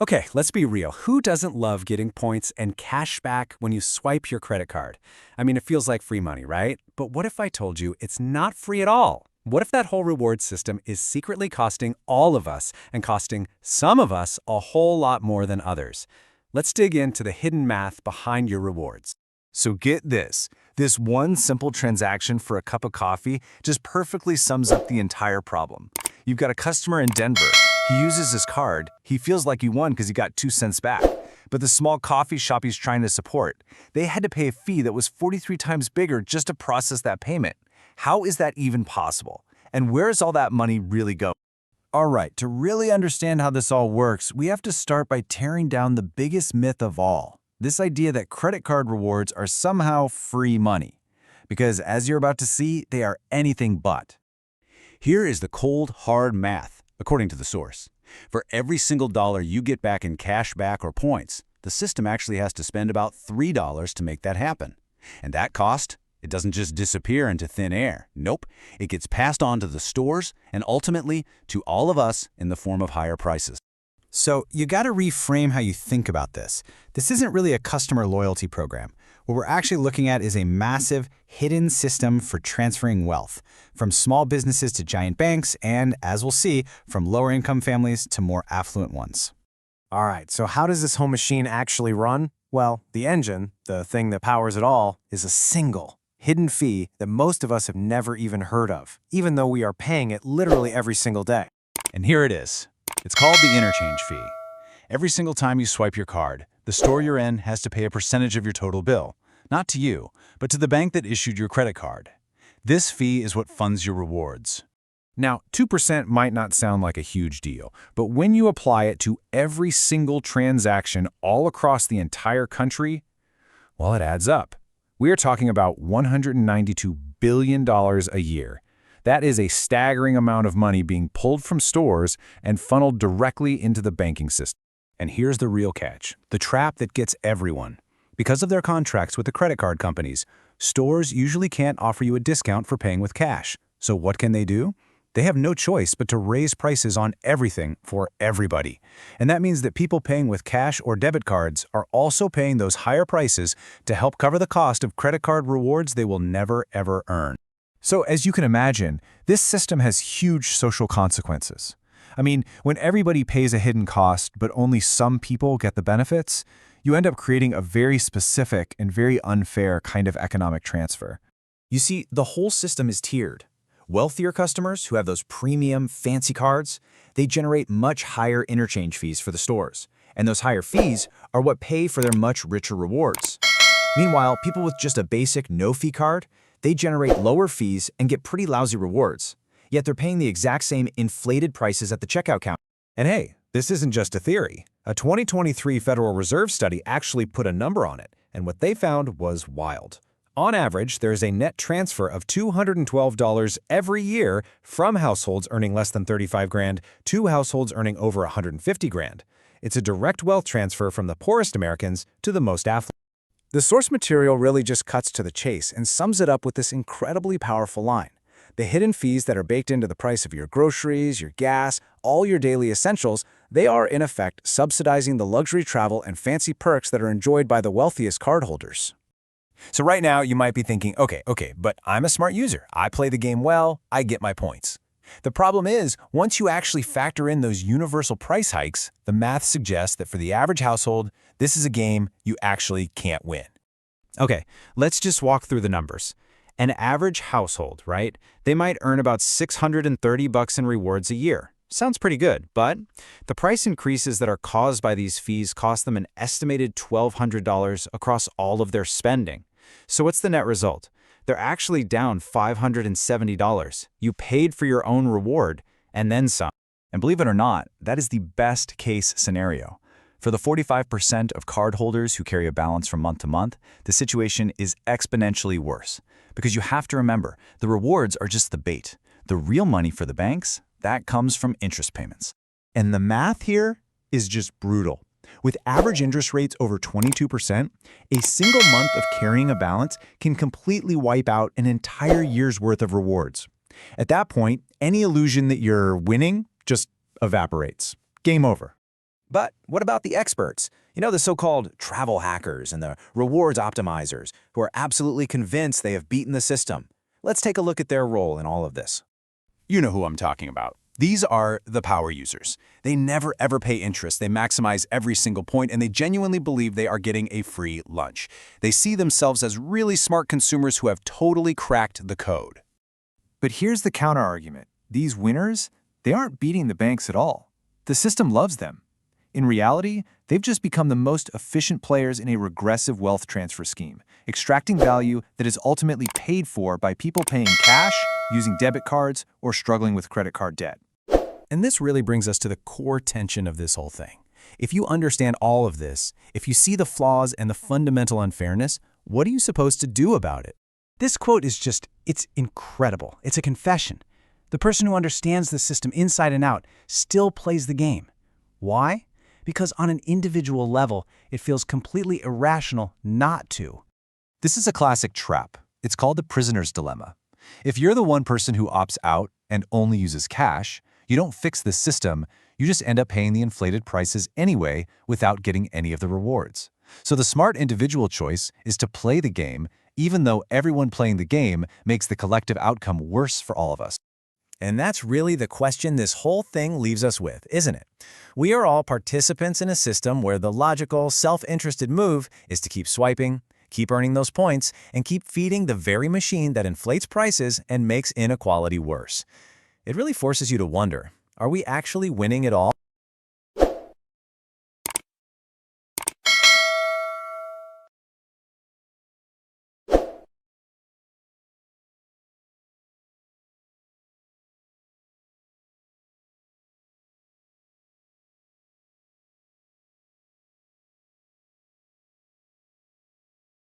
Okay, let's be real. Who doesn't love getting points and cash back when you swipe your credit card? I mean, it feels like free money, right? But what if I told you it's not free at all? What if that whole reward system is secretly costing all of us and costing some of us a whole lot more than others? Let's dig into the hidden math behind your rewards. So get this. This one simple transaction for a cup of coffee just perfectly sums up the entire problem. You've got a customer in Denver. He uses his card. He feels like he won because he got 2 cents back. But the small coffee shop he's trying to support, they had to pay a fee that was 43 times bigger just to process that payment. How is that even possible? And where is all that money really going? All right, to really understand how this all works, we have to start by tearing down the biggest myth of all. This idea that credit card rewards are somehow free money. Because as you're about to see, they are anything but. Here is the cold, hard math, according to the source. For every single dollar you get back in cash back or points, the system actually has to spend about $3 to make that happen. And that cost, it doesn't just disappear into thin air. Nope, it gets passed on to the stores and ultimately to all of us in the form of higher prices. So you got to reframe how you think about this. This isn't really a customer loyalty program. What we're actually looking at is a massive, hidden system for transferring wealth, from small businesses to giant banks, and, as we'll see, from lower-income families to more affluent ones. All right, so how does this whole machine actually run? Well, the engine, the thing that powers it all, is a single, hidden fee that most of us have never even heard of, even though we are paying it literally every single day. And here it is. It's called the interchange fee. Every single time you swipe your card, the store you're in has to pay a percentage of your total bill, not to you, but to the bank that issued your credit card. This fee is what funds your rewards. Now, 2% might not sound like a huge deal, but when you apply it to every single transaction all across the entire country, well, it adds up. We are talking about $192 billion a year. That is a staggering amount of money being pulled from stores and funneled directly into the banking system. And here's the real catch, the trap that gets everyone. Because of their contracts with the credit card companies, stores usually can't offer you a discount for paying with cash. So what can they do? They have no choice but to raise prices on everything for everybody. And that means that people paying with cash or debit cards are also paying those higher prices to help cover the cost of credit card rewards they will never, ever earn. So as you can imagine, this system has huge social consequences. I mean, when everybody pays a hidden cost, but only some people get the benefits, you end up creating a very specific and very unfair kind of economic transfer. You see, the whole system is tiered. Wealthier customers who have those premium, fancy cards, they generate much higher interchange fees for the stores. And those higher fees are what pay for their much richer rewards. Meanwhile, people with just a basic no-fee card, they generate lower fees and get pretty lousy rewards. Yet they're paying the exact same inflated prices at the checkout counter. And hey, this isn't just a theory. A 2023 Federal Reserve study actually put a number on it, and what they found was wild. On average, there is a net transfer of $212 every year from households earning less than 35 grand to households earning over 150 grand. It's a direct wealth transfer from the poorest Americans to the most affluent. The source material really just cuts to the chase and sums it up with this incredibly powerful line. The hidden fees that are baked into the price of your groceries, your gas, all your daily essentials, they are in effect subsidizing the luxury travel and fancy perks that are enjoyed by the wealthiest cardholders. So right now you might be thinking, okay, but I'm a smart user. I play the game well, I get my points. The problem is, once you actually factor in those universal price hikes, the math suggests that for the average household, this is a game you actually can't win. Okay, let's just walk through the numbers. An average household, right? They might earn about $630 in rewards a year. Sounds pretty good, but the price increases that are caused by these fees cost them an estimated $1,200 across all of their spending. So what's the net result? They're actually down $570. You paid for your own reward, and then some. And believe it or not, that is the best case scenario. For the 45% of cardholders who carry a balance from month to month, the situation is exponentially worse. Because you have to remember, the rewards are just the bait. The real money for the banks, that comes from interest payments. And the math here is just brutal. With average interest rates over 22%, a single month of carrying a balance can completely wipe out an entire year's worth of rewards. At that point, any illusion that you're winning just evaporates. Game over. But what about the experts? You know, the so-called travel hackers and the rewards optimizers who are absolutely convinced they have beaten the system. Let's take a look at their role in all of this. You know who I'm talking about. These are the power users. They never ever pay interest, they maximize every single point, and they genuinely believe they are getting a free lunch. They see themselves as really smart consumers who have totally cracked the code. But here's the counterargument. These winners, they aren't beating the banks at all. The system loves them. In reality, they've just become the most efficient players in a regressive wealth transfer scheme, extracting value that is ultimately paid for by people paying cash, using debit cards, or struggling with credit card debt. And this really brings us to the core tension of this whole thing. If you understand all of this, if you see the flaws and the fundamental unfairness, what are you supposed to do about it? This quote is it's incredible. It's a confession. The person who understands the system inside and out still plays the game. Why? Because on an individual level, it feels completely irrational not to. This is a classic trap. It's called the prisoner's dilemma. If you're the one person who opts out and only uses cash, you don't fix the system, you just end up paying the inflated prices anyway without getting any of the rewards. So the smart individual choice is to play the game, even though everyone playing the game makes the collective outcome worse for all of us. And that's really the question this whole thing leaves us with, isn't it? We are all participants in a system where the logical, self-interested move is to keep swiping, keep earning those points, and keep feeding the very machine that inflates prices and makes inequality worse. It really forces you to wonder, are we actually winning it all?